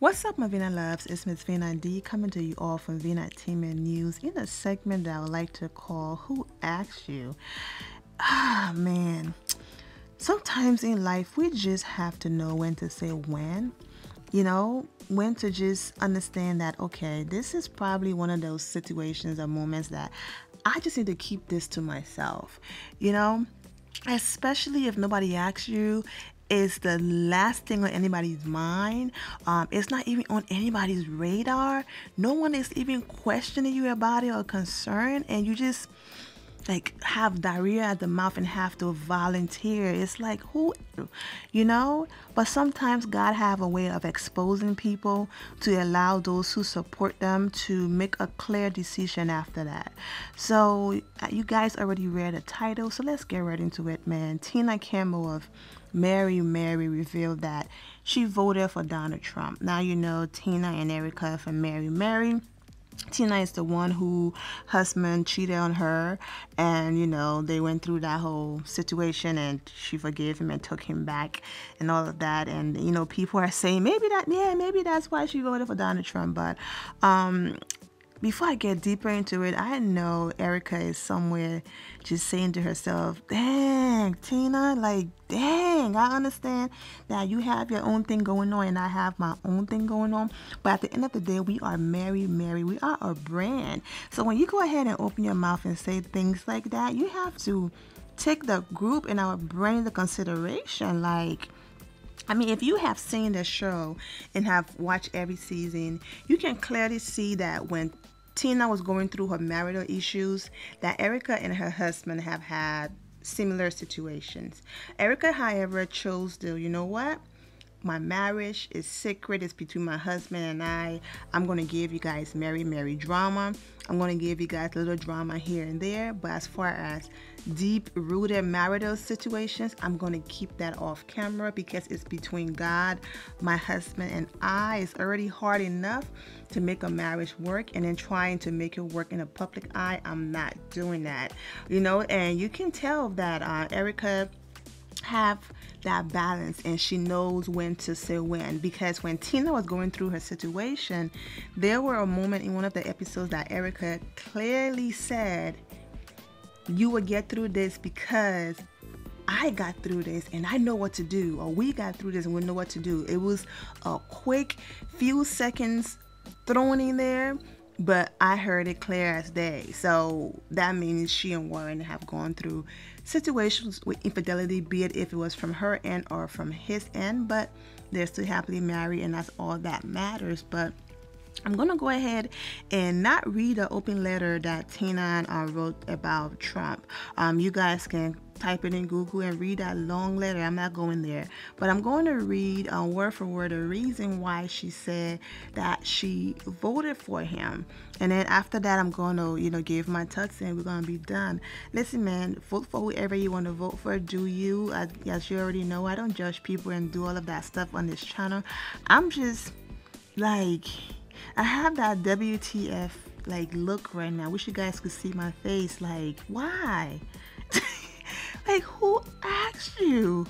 What's up, my Vina loves? It's Miss Vina D coming to you all from Vina Entertainment News in a segment that I would like to call Who Asked You? Man. Sometimes in life, we just have to know when to say when. When to just understand that, okay, this is probably one of those situations or moments that I just need to keep this to myself. Especially if nobody asks you, it's the last thing on anybody's mind. It's not even on anybody's radar. No one is even questioning you about it or concerned, and you just have diarrhea at the mouth and have to volunteer. It's like, but sometimes God have a way of exposing people to allow those who support them to make a clear decision after that. So you guys already read the title, so let's get right into it, man. Tina Campbell of Mary revealed that she voted for Donald Trump. Now Tina and Erica from Mary. Tina is the one who husband cheated on her, and they went through that whole situation, and she forgave him and took him back and all of that. And people are saying maybe that's why she voted for Donald Trump. But before I get deeper into it, I know Erica is somewhere just saying to herself, dang, Tina, dang, I understand that you have your own thing going on and I have my own thing going on. But at the end of the day, we are Mary. We are a brand. So when you go ahead and open your mouth and say things like that, you have to take the group and our brand into consideration. If you have seen the show and have watched every season, you can clearly see that when Tina was going through her marital issues, that Erica and her husband have had similar situations. Erica, however, chose to, my marriage is sacred. It's between my husband and I. I'm going to give you guys Mary drama. I'm going to give you guys a little drama here and there. But as far as deep-rooted marital situations, I'm going to keep that off camera because it's between God, my husband, and I. It's already hard enough to make a marriage work, and then trying to make it work in a public eye, I'm not doing that. And you can tell that Erica have that balance, and she knows when to say when, because when Tina was going through her situation, there were a moment in one of the episodes that Erica clearly said, you will get through this because I got through this and I know what to do, or we got through this and we know what to do. It was a quick few seconds thrown in there, but I heard it clear as day. So that means she and Warren have gone through situations with infidelity, be it if it was from her end or from his end, but they're still happily married, and that's all that matters. But I'm going to go ahead and not read the open letter that Tina wrote about Trump. You guys can type it in Google and read that long letter. I'm not going there. But I'm going to read word for word the reason why she said that she voted for him. And then after that, I'm going to, give my tucks and we're going to be done. Listen, man, vote for whoever you want to vote for. Do you? As you already know, I don't judge people and do all of that stuff on this channel. I'm just I have that WTF look right now. Wish you guys could see my face. Why? Who asked you?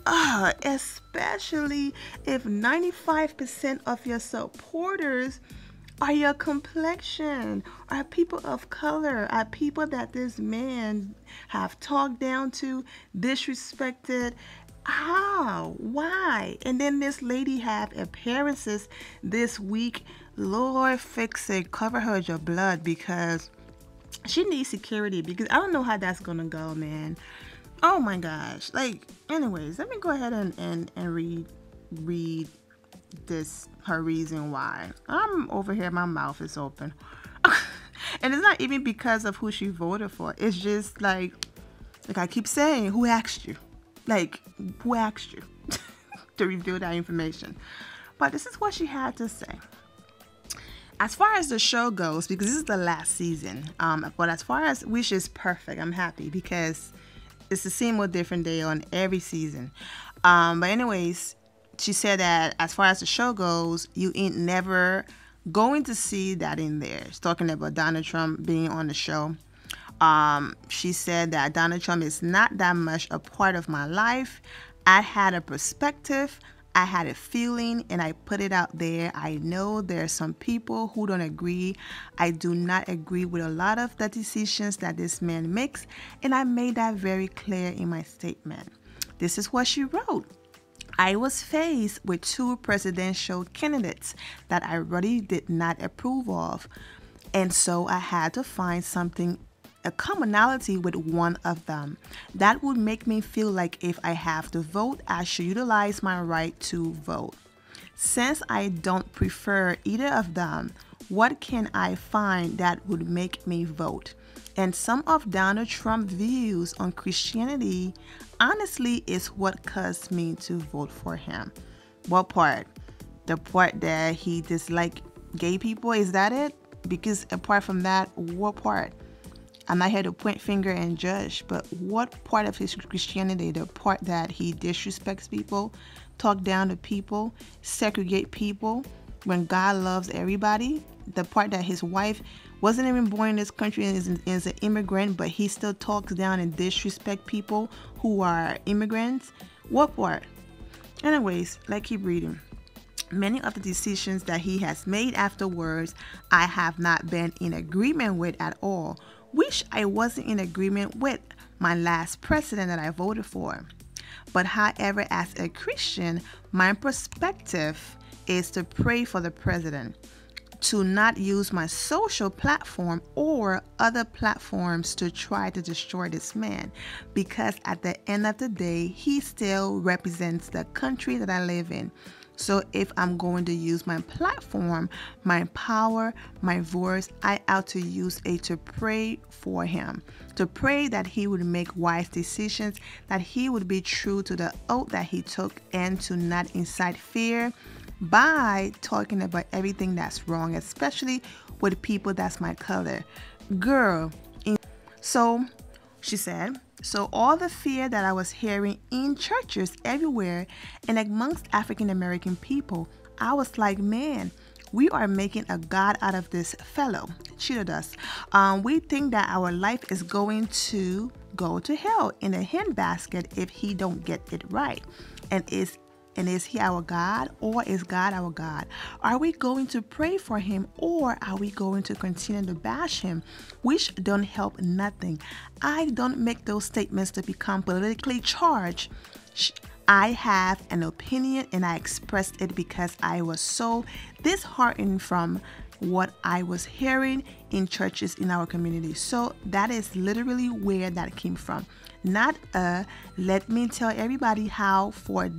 Especially if 95% of your supporters are your complexion, are people of color, are people that this man have talked down to, disrespected. How? Why? And then this lady have appearances this week. Lord, fix it. Cover her with your blood, because she needs security, because I don't know how that's gonna go, man. Oh my gosh. Anyways, let me go ahead and read this, her reason why. I'm over here, my mouth is open. And it's not even because of who she voted for. It's just like I keep saying, who asked you? Who asked you to reveal that information? But this is what she had to say. As far as the show goes, because this is the last season, but as far as which is perfect, I'm happy because it's the same or different day on every season. But anyways, she said that as far as the show goes, you ain't never going to see that in there. She's talking about Donald Trump being on the show. She said that Donald Trump is not that much a part of my life. I had a perspective. I had a feeling and I put it out there. I know there are some people who don't agree. I do not agree with a lot of the decisions that this man makes, and I made that very clear in my statement. This is what she wrote. I was faced with two presidential candidates that I really did not approve of, and so I had to find something, a commonality with one of them. That would make me feel like if I have to vote, I should utilize my right to vote. Since I don't prefer either of them, what can I find that would make me vote? And some of Donald Trump's views on Christianity honestly is what caused me to vote for him. What part? The part that he disliked gay people? Is that it? Because apart from that, what part? I'm not here to point finger and judge, but what part of his Christianity, the part that he disrespects people, talk down to people, segregate people, when God loves everybody, the part that his wife wasn't even born in this country and is an immigrant, but he still talks down and disrespect people who are immigrants, what part? Anyways, let's keep reading. Many of the decisions that he has made afterwards, I have not been in agreement with at all. Wish I wasn't in agreement with my last president that I voted for. But however, as a Christian, my perspective is to pray for the president, to not use my social platform or other platforms to try to destroy this man, because at the end of the day, he still represents the country that I live in. So if I'm going to use my platform, my power, my voice, I ought to use it to pray for him, to pray that he would make wise decisions, that he would be true to the oath that he took, and to not incite fear by talking about everything that's wrong, especially with people that's my color. Girl, so she said, so all the fear that I was hearing in churches everywhere and amongst African American people, I was like, man, we are making a God out of this fellow. Cheated us. We think that our life is going to go to hell in a handbasket if he don't get it right. And is he our God, or is God our God? Are we going to pray for him, or are we going to continue to bash him, which don't help nothing? I don't make those statements to become politically charged. I have an opinion and I expressed it because I was so disheartened from what I was hearing in churches in our community. So that is literally where that came from. Not let me tell everybody how for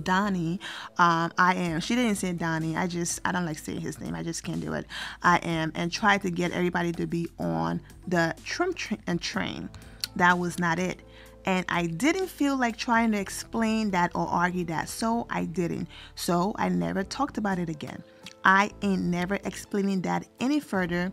Donnie, I am. She didn't say Donnie. I don't like saying his name. I just can't do it. I am, and try to get everybody to be on the Trump train. That was not it. And I didn't feel like trying to explain that or argue that, so I didn't. So I never talked about it again. I ain't never explaining that any further.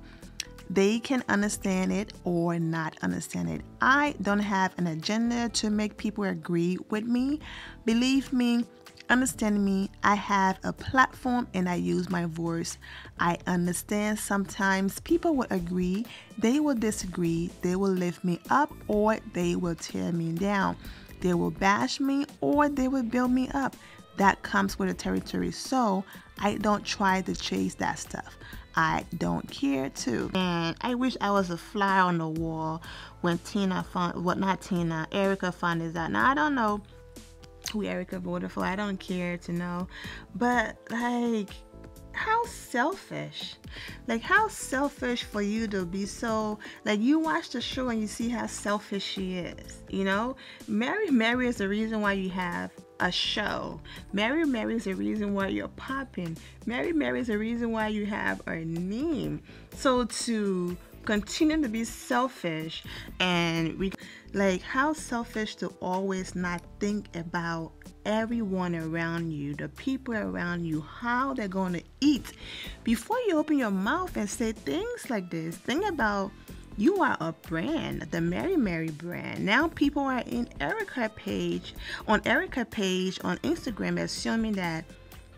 They can understand it or not understand it. I don't have an agenda to make people agree with me. Believe me, understand me, I have a platform and I use my voice. I understand sometimes people will agree, they will disagree, they will lift me up or they will tear me down. They will bash me or they will build me up. That comes with the territory. So I don't try to chase that stuff. I don't care to. And I wish I was a fly on the wall when Erica found this out. Now I don't know who Erica voted for. I don't care to know. But like, how selfish. Like, how selfish for you to be so, like, you watch the show and you see how selfish she is. You know, Mary is the reason why you have a show. Mary is the reason why you're popping. Mary is the reason why you have a name. So to continue to be selfish and like, how selfish to always not think about everyone around you, the people around you, how they're going to eat. Before you open your mouth and say things like this, think about, you are a brand, the Mary brand. Now people are in Erica page on Instagram assuming that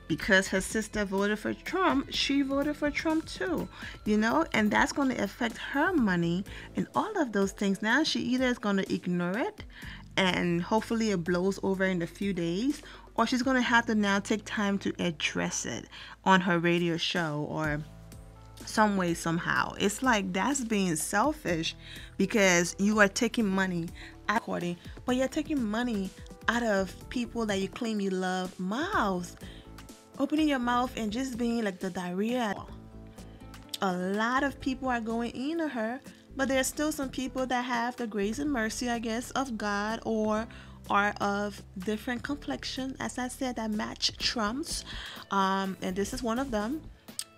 because her sister voted for Trump, she voted for Trump too, you know, and that's going to affect her money and all of those things. Now she either is going to ignore it and hopefully it blows over in a few days, or she's going to have to now take time to address it on her radio show or some way, somehow. It's like that's being selfish, because you are taking money according, but you're taking money out of people that you claim you love mouths, opening your mouth and just being like the diarrhea. A lot of people are going into her, but there's still some people that have the grace and mercy, I guess, of God, or are of different complexion, as I said, that match Trump's, and this is one of them.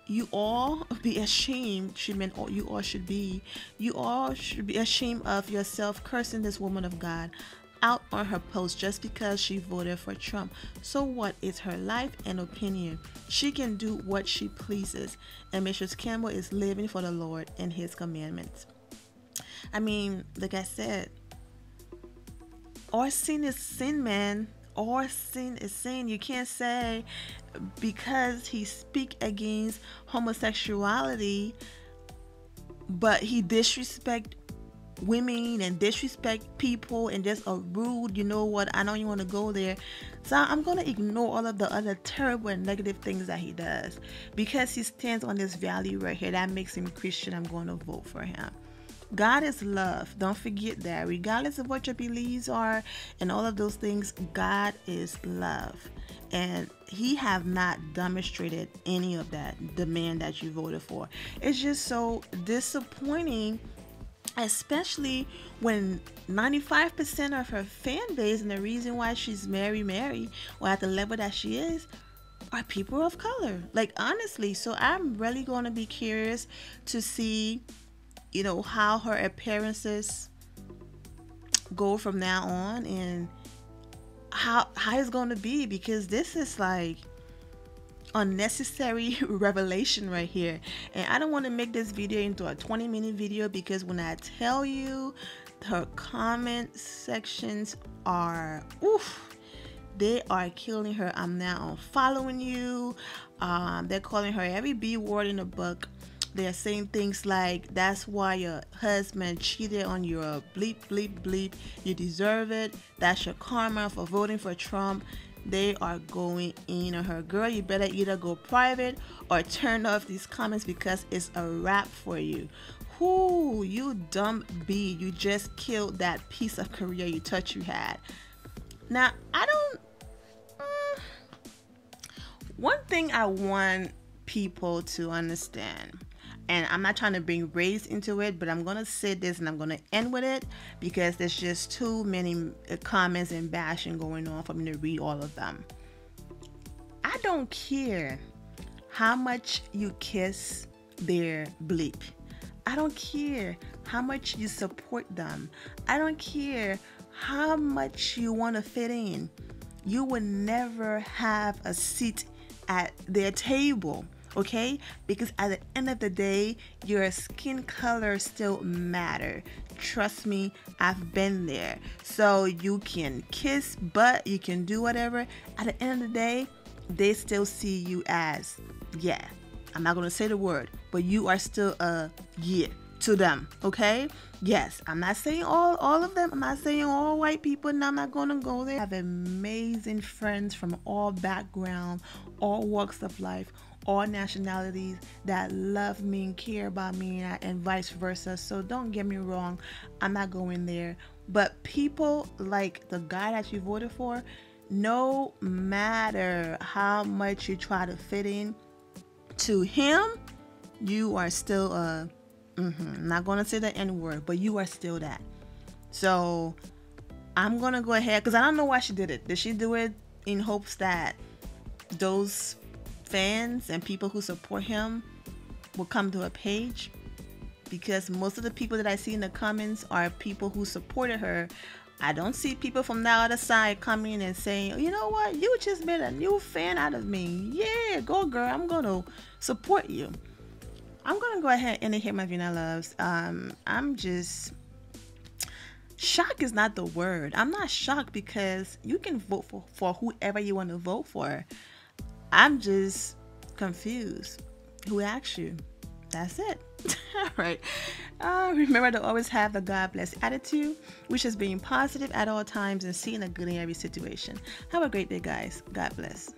You all be ashamed. You all should be ashamed of yourself cursing this woman of God out on her post just because she voted for Trump. So what? It's her life and opinion. She can do what she pleases, and Mrs. Campbell is living for the Lord and his commandments. I mean, like I said, our sin is sin, man. Our sin is sin. You can't say because he speak against homosexuality, but he disrespect women and disrespect people and just a rude, you know what, I don't even want to go there. So I'm going to ignore all of the other terrible and negative things that he does, because he stands on this value right here that makes him Christian. I'm going to vote for him. God is love. Don't forget that. Regardless of what your beliefs are and all of those things, God is love. And he have not demonstrated any of that, the man that you voted for. It's just so disappointing, especially when 95% of her fan base, and the reason why she's Mary, or at the level that she is, are people of color. Like, honestly. So I'm really going to be curious to see, you know, how her appearances go from now on, and how it's going to be, because this is like unnecessary revelation right here. And I don't want to make this video into a 20-minute video, because when I tell you, her comment sections are they are killing her. I'm now following you. They're calling her every B word in the book. They're saying things like, that's why your husband cheated on your bleep, bleep, bleep. You deserve it. That's your karma for voting for Trump. They are going in on her. Girl, you better either go private or turn off these comments, because it's a wrap for you. Whoo, you dumb bee. You just killed that piece of career you thought you had. Now, one thing I want people to understand, and I'm not trying to bring race into it, but I'm going to say this and I'm going to end with it, because there's just too many comments and bashing going on for me to read all of them. I don't care how much you kiss their bleep. I don't care how much you support them. I don't care how much you want to fit in. You will never have a seat at their table. Okay, because at the end of the day, your skin color still matter. Trust me, I've been there. So you can kiss butt, you can do whatever. At the end of the day, they still see you as, yeah, I'm not gonna say the word, but you are still a yeah to them. Okay, yes, I'm not saying all of them. I'm not saying all white people. No, I'm not gonna go there. I have amazing friends from all backgrounds, all walks of life, all nationalities that love me and care about me, and vice versa. So don't get me wrong, I'm not going there. But people like the guy that you voted for, no matter how much you try to fit in to him, you are still I'm not going to say the N word, but you are still that. So I'm going to go ahead, because I don't know why she did it. Did she do it in hopes that those fans and people who support him will come to her page? Because most of the people that I see in the comments are people who supported her. I don't see people from the other side coming and saying, you know what, you just made a new fan out of me. Yeah, go girl, I'm going to support you. I'm going to go ahead and hit my Vina loves. I'm just, shocked is not the word. I'm not shocked, because you can vote for whoever you want to vote for. I'm just confused. Who asked you? That's it. All right. Remember to always have the God bless attitude, which is being positive at all times and seeing the good in every situation. Have a great day, guys. God bless.